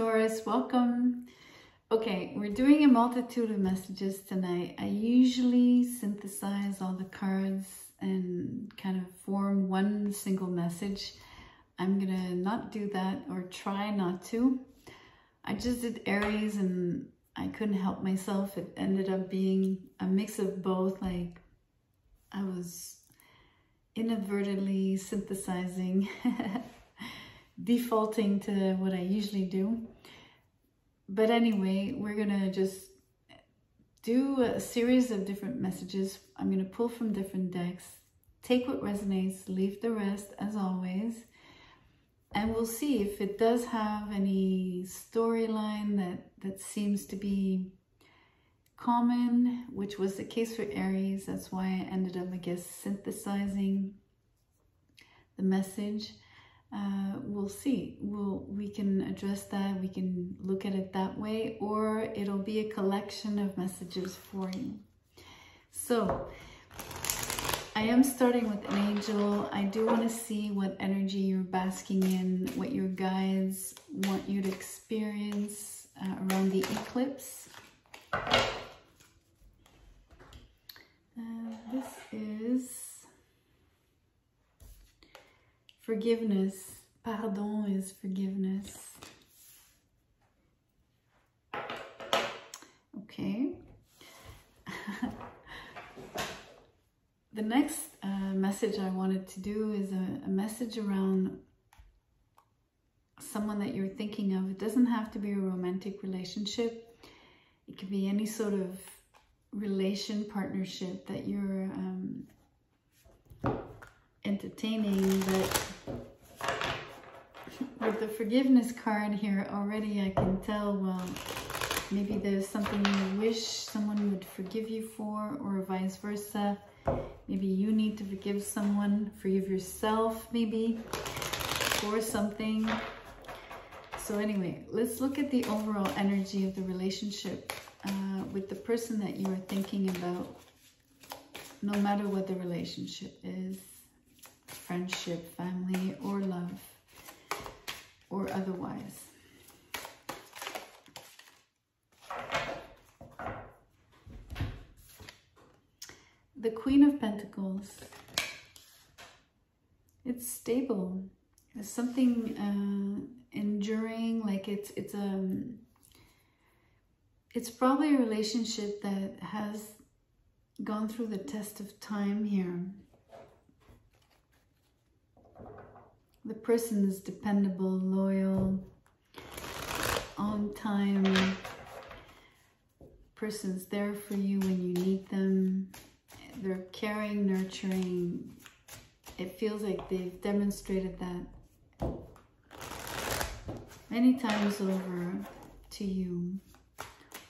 Taurus, welcome. Okay, we're doing a multitude of messages tonight. I usually synthesize all the cards and kind of form one single message. I'm gonna not do that, or try not to. I just did Aries and I couldn't help myself. It ended up being a mix of both. Like I was inadvertently synthesizing, defaulting to what I usually do. But anyway, we're gonna just do a series of different messages. I'm gonna pull from different decks, take what resonates, leave the rest as always. And we'll see if it does have any storyline that seems to be common, which was the case for Aries. That's why I ended up, I guess, synthesizing the message. We'll see. We can address that. We can look at it that way, or it'll be a collection of messages for you. So I am starting with an angel. I do want to see what energy you're basking in, what your guides want you to experience around the eclipse. This is forgiveness. Pardon is forgiveness. Okay. The next message I wanted to do is a message around someone that you're thinking of. It doesn't have to be a romantic relationship. It could be any sort of partnership that you're entertaining. But with the forgiveness card here already, I can tell, well, maybe there's something you wish someone would forgive you for, or vice versa. Maybe you need to forgive someone, forgive yourself maybe for something. So anyway, let's look at the overall energy of the relationship with the person that you are thinking about, no matter what the relationship is, friendship, family, or love, or otherwise. The Queen of Pentacles. It's stable. It's something enduring. Like it's probably a relationship that has gone through the test of time here. The person is dependable, loyal, on time. Person's there for you when you need them. They're caring, nurturing. It feels like they've demonstrated that many times over to you.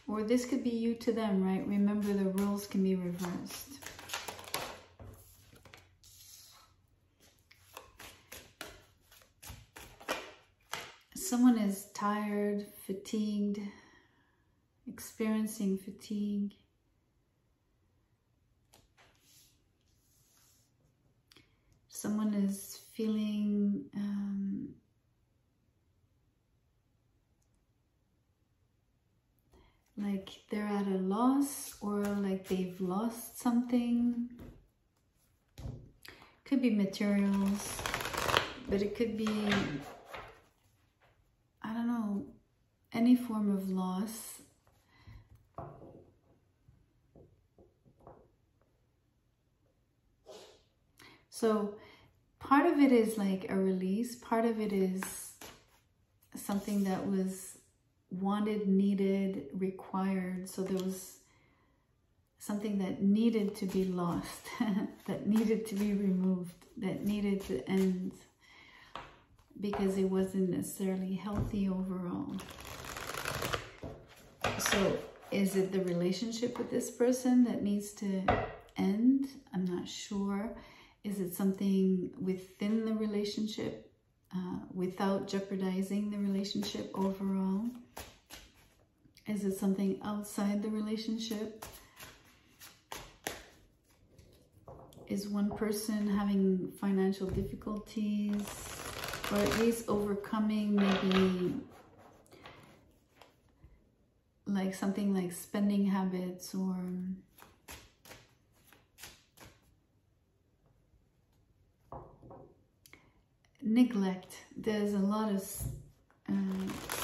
Or this could be you to them, right? Remember, the roles can be reversed. Someone is tired, fatigued, experiencing fatigue. Someone is feeling like they're at a loss, or like they've lost something. Could be materials, but it could be, I don't know, any form of loss. So part of it is like a release. Part of it is something that was wanted, needed, required. So there was something that needed to be lost, that needed to be removed, that needed to end, because it wasn't necessarily healthy overall. So is it the relationship with this person that needs to end? I'm not sure. Is it something within the relationship without jeopardizing the relationship overall? Is it something outside the relationship? Is one person having financial difficulties, or at least overcoming maybe like something like spending habits or neglect. There's a lot of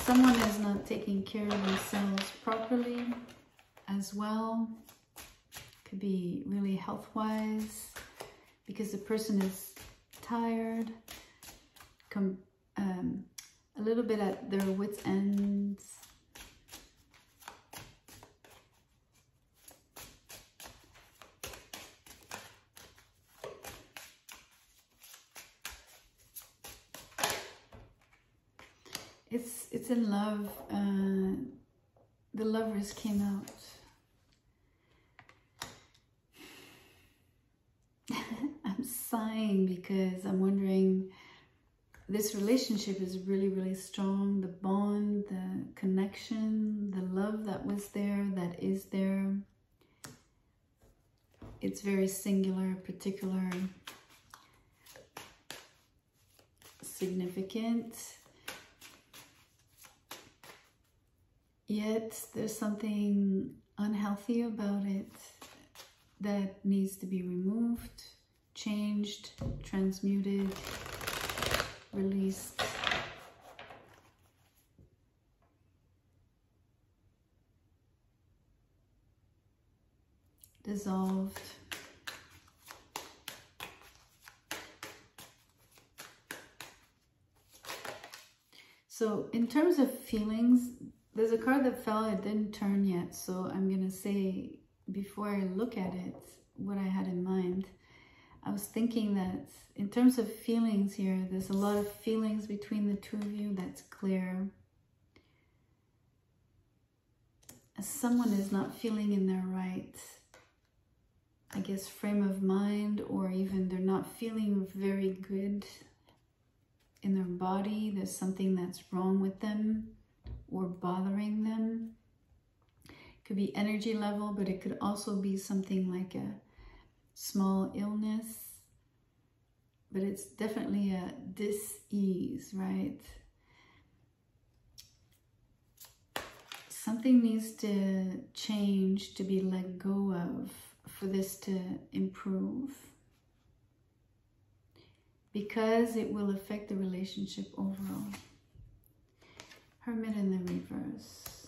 someone is not taking care of themselves properly as well. Could be really health-wise because the person is tired, a little bit at their wits' ends. It's in love. The Lovers came out. I'm sighing because I'm wondering, this relationship is really, really strong. The bond, the connection, the love that was there, that is there. It's very singular, particular, significant. Yet there's something unhealthy about it that needs to be removed, changed, transmuted, released. Dissolved. So in terms of feelings, there's a card that fell, it didn't turn yet, so I'm gonna say, before I look at it, what I had in mind. I was thinking that in terms of feelings here, there's a lot of feelings between the two of you, that's clear. As someone is not feeling in their right, I guess, frame of mind, or even they're not feeling very good in their body. There's something that's wrong with them or bothering them. It could be energy level, but it could also be something like a small illness. But it's definitely a dis-ease, right? Something needs to change, to be let go of, for this to improve. Because it will affect the relationship overall. Hermit in the reverse.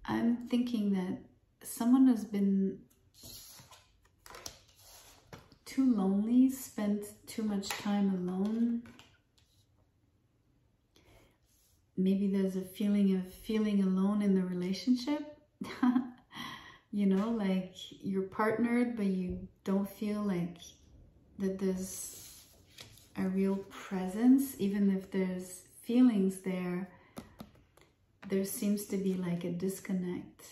I'm thinking that someone has been too lonely, spent too much time alone. Maybe there's a feeling of feeling alone in the relationship. You know, like you're partnered, but you don't feel like that there's a real presence. Even if there's feelings there, there seems to be like a disconnect.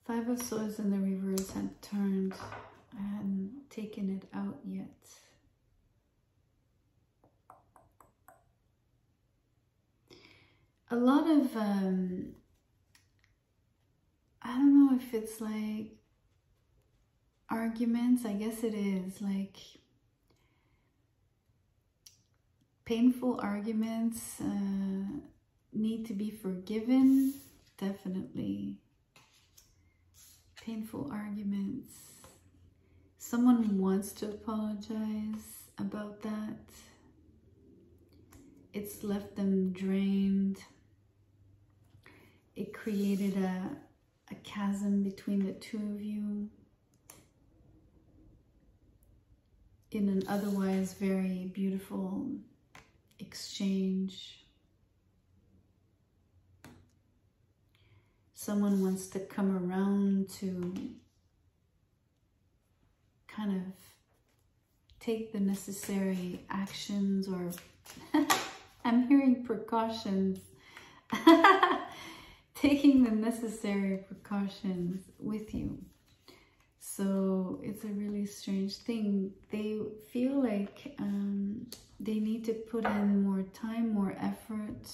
Five of Swords in the reverse had turned. I hadn't taken it out yet. A lot of, I don't know if it's like arguments. I guess it is like painful arguments need to be forgiven. Definitely. Painful arguments. Someone wants to apologize about that. It's left them drained. It created a chasm between the two of you in an otherwise very beautiful exchange. Someone wants to come around to kind of take the necessary actions, or I'm hearing precautions. Taking the necessary precautions with you. So it's a really strange thing. They feel like they need to put in more time, more effort.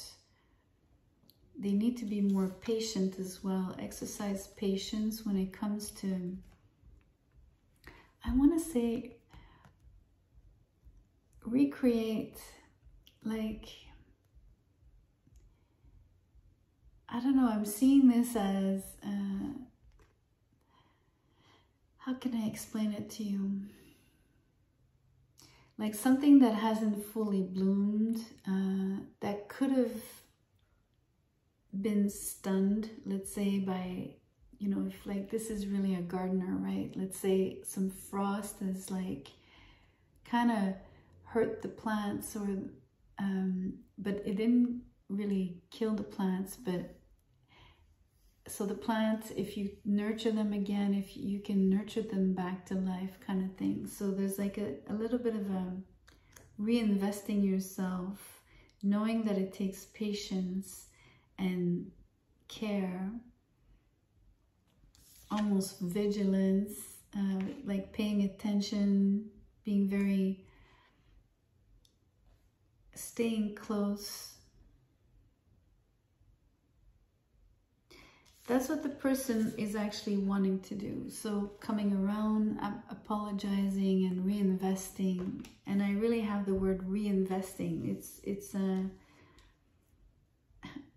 They need to be more patient as well. Exercise patience when it comes to, I want to say, recreate, like, I don't know, I'm seeing this as, how can I explain it to you? Like something that hasn't fully bloomed, that could have been stunned, let's say by, you know, if like this is really a gardener, right? Let's say some frost has like kind of hurt the plants, or but it didn't really kill the plants, but so the plants, if you nurture them again, if you can nurture them back to life kind of thing. So there's like a little bit of a reinvesting yourself, knowing that it takes patience and care, almost vigilance, like paying attention, being very, staying close. That's what the person is actually wanting to do. So coming around, apologizing and reinvesting. And I really have the word reinvesting.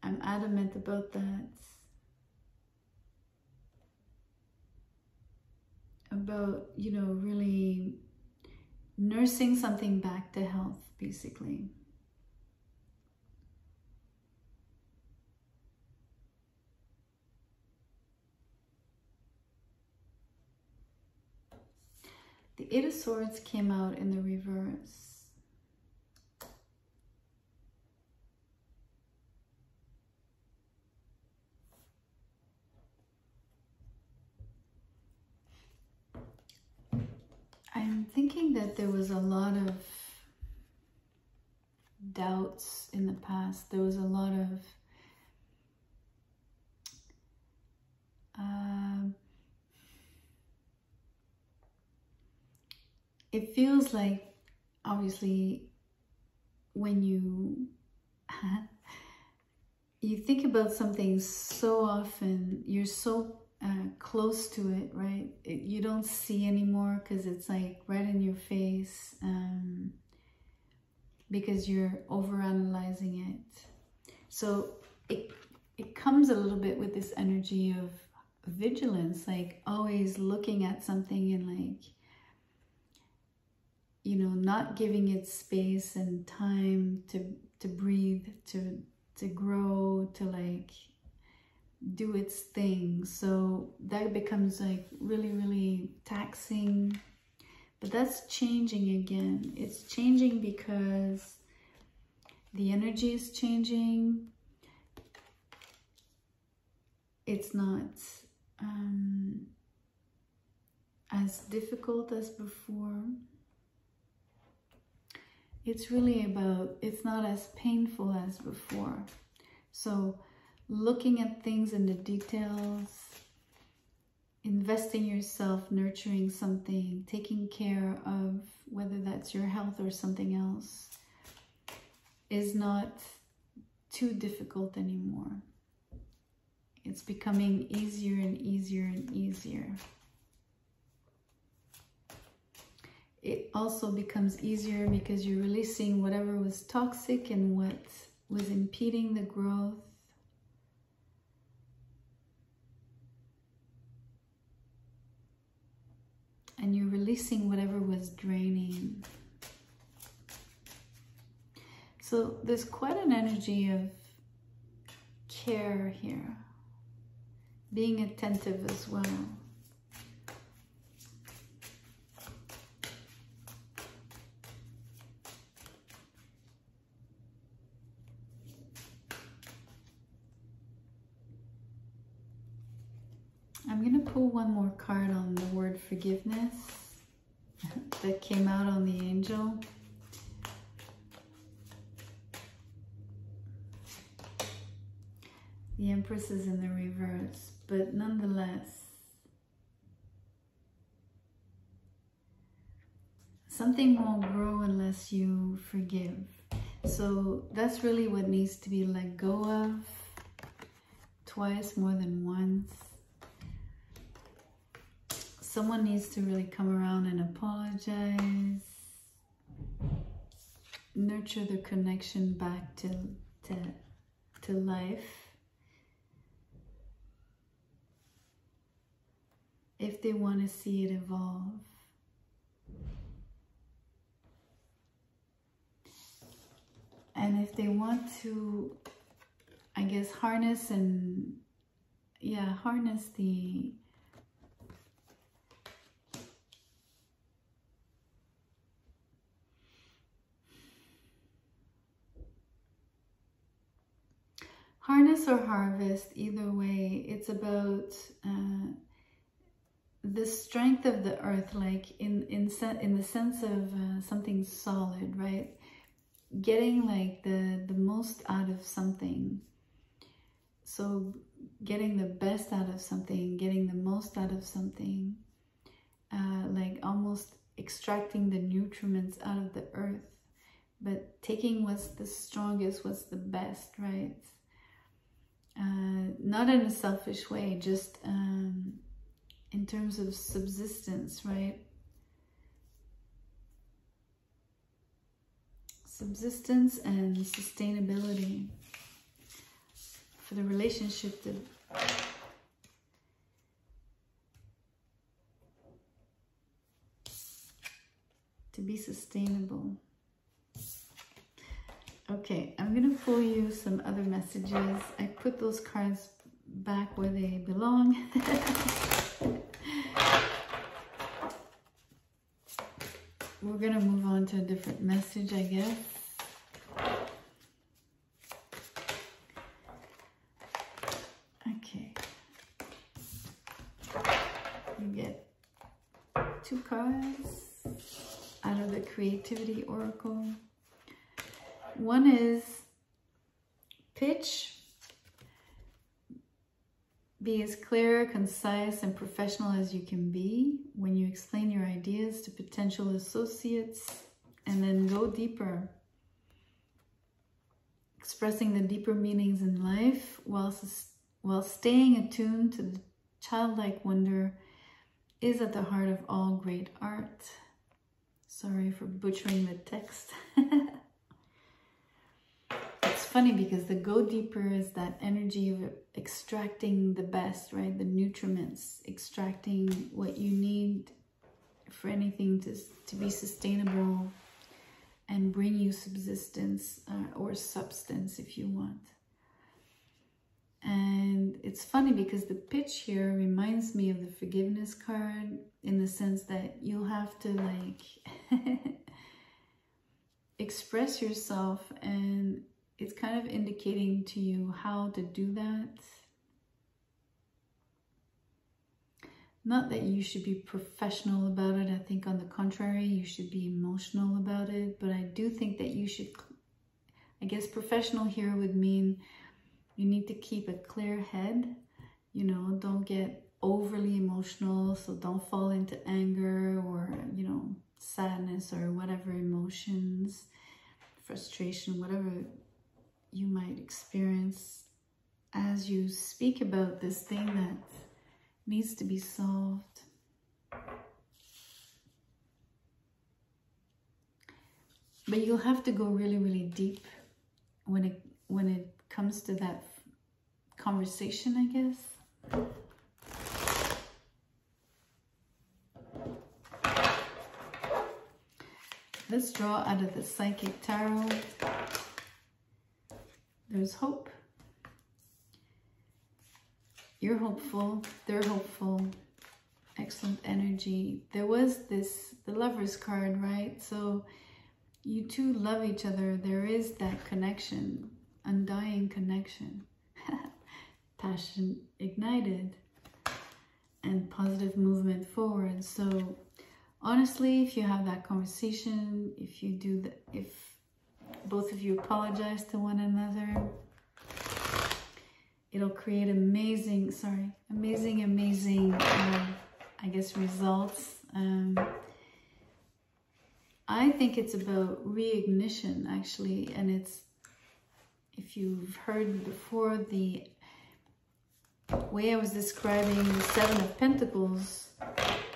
I'm adamant about that. About, you know, really nursing something back to health, basically. The Eight of Swords came out in the reverse. I'm thinking that there was a lot of doubts in the past. There was a lot of it feels like, obviously, when you think about something so often, you're so close to it, right? You don't see anymore because it's like right in your face, because you're overanalyzing it. So it comes a little bit with this energy of vigilance, like always looking at something and like, you know, not giving it space and time to breathe, to grow, to like do its thing. So that becomes like really, really taxing. But that's changing again. It's changing because the energy is changing. It's not as difficult as before. It's really about, it's not as painful as before. So looking at things in the details, investing yourself, nurturing something, taking care of whether that's your health or something else is not too difficult anymore. It's becoming easier and easier and easier. It also becomes easier because you're releasing whatever was toxic and what was impeding the growth. And you're releasing whatever was draining. So there's quite an energy of care here. Being attentive as well. I'm going to pull one more card on the word forgiveness that came out on the angel. The Empress is in the reverse, but nonetheless, something won't grow unless you forgive. So that's really what needs to be let go of twice, more than once. Someone needs to really come around and apologize. Nurture the connection back to life. If they want to see it evolve. And if they want to, I guess, harness the harness or harvest, either way, it's about the strength of the earth, like in the sense of something solid, right? Getting like the most out of something. So getting the best out of something, getting the most out of something, like almost extracting the nutriments out of the earth, but taking what's the strongest, what's the best, right? Not in a selfish way, just in terms of subsistence, right? Subsistence and sustainability for the relationship to be sustainable. Okay, I'm going to pull you some other messages. I put those cards back where they belong. We're going to move on to a different message, I guess. Okay. You get 2 cards out of the Creativity Oracle. One is pitch. Be as clear, concise, and professional as you can be when you explain your ideas to potential associates, and then go deeper. Expressing the deeper meanings in life while staying attuned to the childlike wonder is at the heart of all great art. Sorry for butchering the text. It's funny because the go deeper is that energy of extracting the best, right? The nutriments, extracting what you need for anything to be sustainable and bring you subsistence or substance if you want. And it's funny because the pitch here reminds me of the forgiveness card, in the sense that you'll have to like express yourself, and it's kind of indicating to you how to do that. Not that you should be professional about it. I think on the contrary, you should be emotional about it. But I do think that you should, I guess professional here would mean you need to keep a clear head. You know, don't get overly emotional. So don't fall into anger or, you know, sadness or whatever emotions, frustration, whatever you might experience as you speak about this thing that needs to be solved. But you'll have to go really, really deep when it comes to that conversation, I guess. Let's draw out of the Psychic Tarot. There's hope. You're hopeful. They're hopeful. Excellent energy. There was the Lover's card, right? So you two love each other. There is that connection, undying connection. Passion ignited and positive movement forward. So honestly, if you have that conversation, if you do that, if both of you apologize to one another, it'll create amazing, I guess, results. I think it's about reignition, actually, and it's, if you've heard before, the way I was describing the Seven of Pentacles,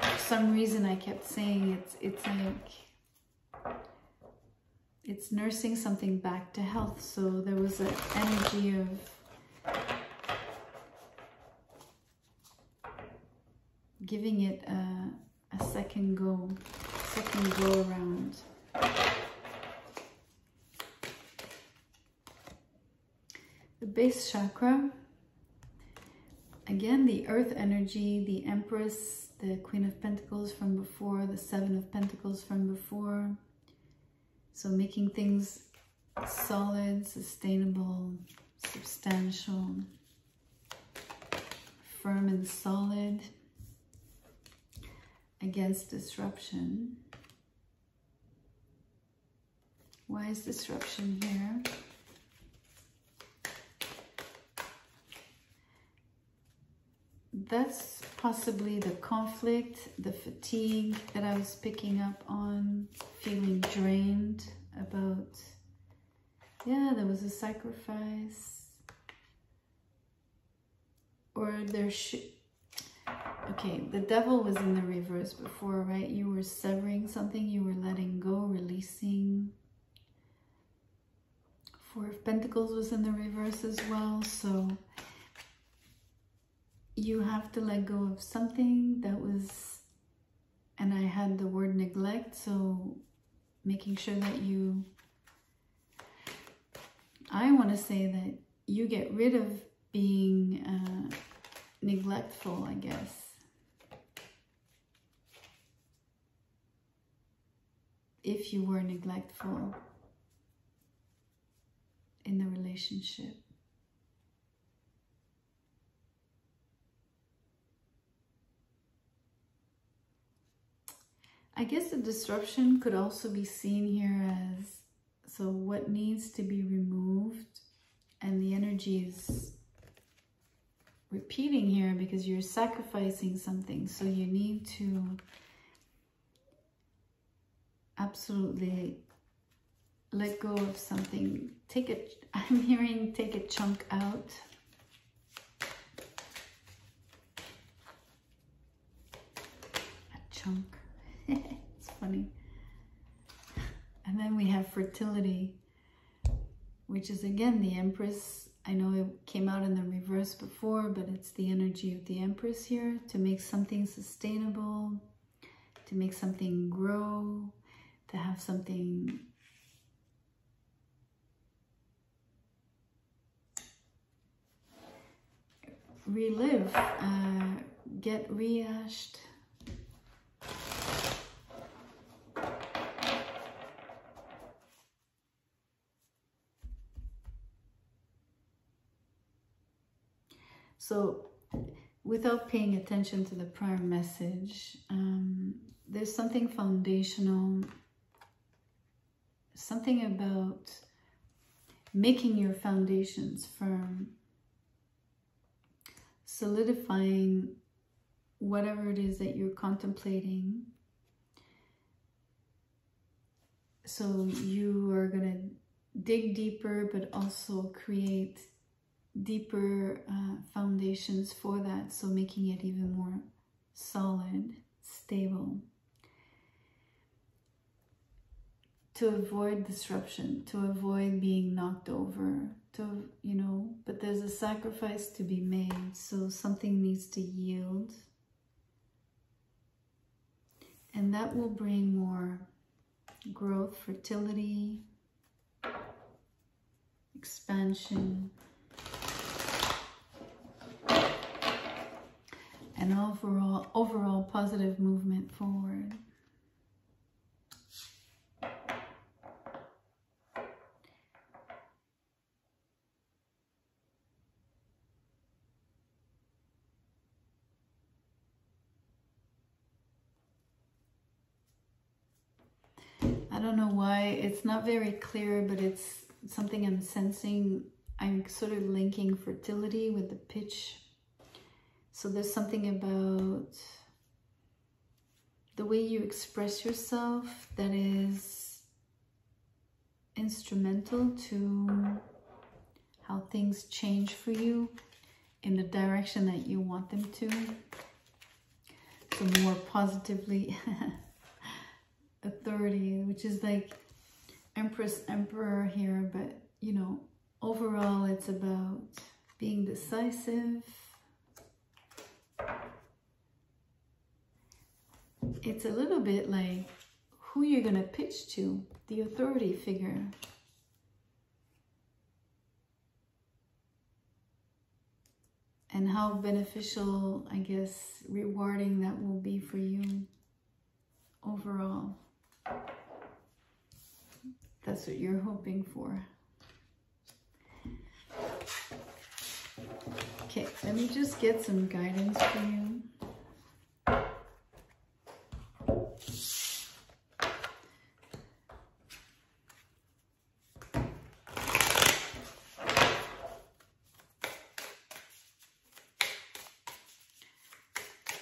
for some reason I kept saying it's like it's nursing something back to health. So there was an energy of giving it a second go around. The base chakra, again, the earth energy, the Empress, the Queen of Pentacles from before, the Seven of Pentacles from before. So making things solid, sustainable, substantial, firm and solid against disruption. Why is disruption here? That's possibly the conflict, the fatigue that I was picking up on, feeling drained about, yeah, there was a sacrifice. Or there should, okay, the devil was in the reverse before, right? You were severing something, you were letting go, releasing. Four of Pentacles was in the reverse as well, so you have to let go of something that was, and I had the word neglect, so making sure that you, I want to say that you get rid of being neglectful, I guess. If you were neglectful in the relationship. I guess the disruption could also be seen here as, so what needs to be removed, and the energy is repeating here because you're sacrificing something. So you need to absolutely let go of something. Take it, I'm hearing take a chunk out. A chunk. It's funny. And then we have fertility, which is again the Empress. I know it came out in the reverse before, but it's the energy of the Empress here, to make something sustainable, to make something grow, to have something relive, get rehashed. So without paying attention to the prior message, there's something foundational, something about making your foundations firm, solidifying whatever it is that you're contemplating. So you are going to dig deeper, but also create deeper foundations for that, so making it even more solid, stable, to avoid disruption, to avoid being knocked over, to, you know, but there's a sacrifice to be made, so something needs to yield, and that will bring more growth, fertility, expansion, and overall positive movement forward. I don't know why, it's not very clear, but it's something I'm sensing. I'm sort of linking fertility with the pitch. So there's something about the way you express yourself that is instrumental to how things change for you in the direction that you want them to. So more positively, authority, which is like Empress, Emperor here, but you know, overall it's about being decisive. It's a little bit like who you're going to pitch to, the authority figure. And how beneficial, I guess, rewarding that will be for you overall. That's what you're hoping for. Okay, let me just get some guidance for you.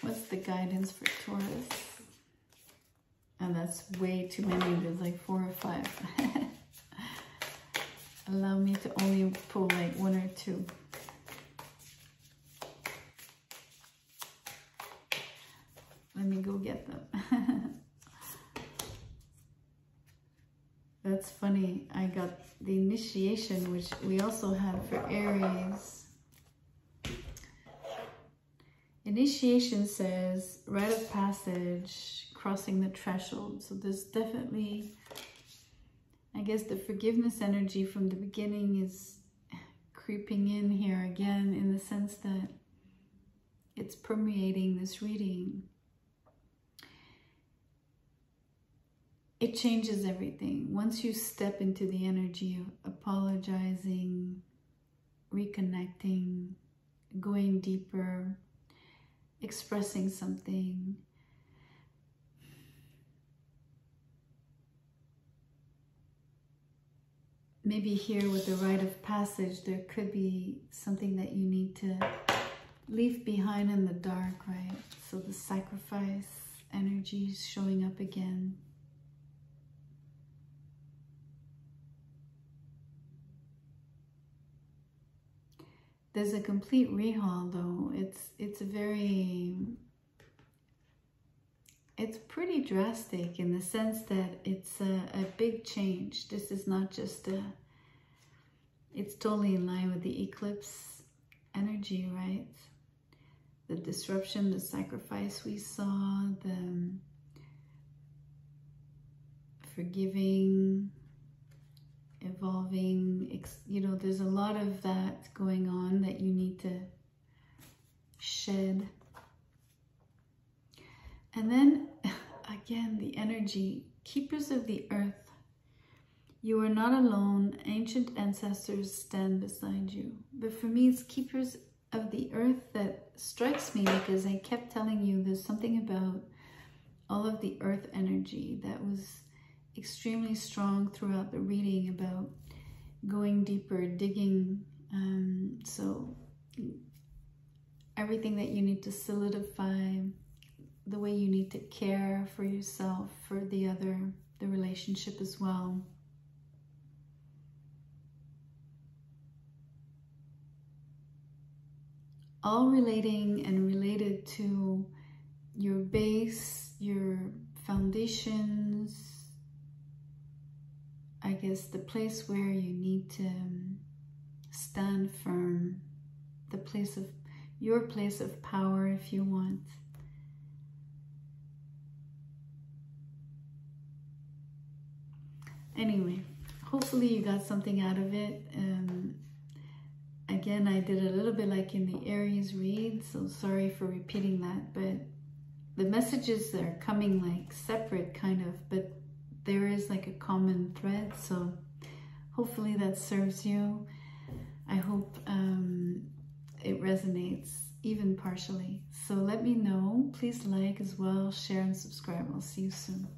What's the guidance for Taurus? And that's way too many. There's like 4 or 5. Allow me to only pull like 1 or 2. Let me go get them. That's funny. I got the initiation, which we also have for Aries. Initiation says rite of passage, crossing the threshold. So there's definitely, I guess, the forgiveness energy from the beginning is creeping in here again, in the sense that it's permeating this reading. It changes everything. Once you step into the energy of apologizing, reconnecting, going deeper, expressing something, maybe here with the rite of passage, there could be something that you need to leave behind in the dark, right? So the sacrifice energy is showing up again. There's a complete rehaul though. It's pretty drastic in the sense that it's a big change. This is not just it's totally in line with the eclipse energy, right? The disruption, the sacrifice we saw, the forgiving, evolving, you know, there's a lot of that going on that you need to shed. And then again, the energy, keepers of the earth, you are not alone. Ancient ancestors stand beside you. But for me, it's keepers of the earth that strikes me, because I kept telling you there's something about all of the earth energy that was extremely strong throughout the reading, about going deeper, digging. So everything that you need to solidify, the way you need to care for yourself, for the other, the relationship as well. All relating and related to your base, your foundations, I guess the place where you need to stand firm, the place of, your place of power if you want. Anyway, hopefully you got something out of it. Again, I did a little bit like in the Aries read, so sorry for repeating that, but the messages are coming like separate kind of, but there is like a common thread, so hopefully that serves you. I hope it resonates even partially. So let me know. Please like as well, share and subscribe. I'll see you soon.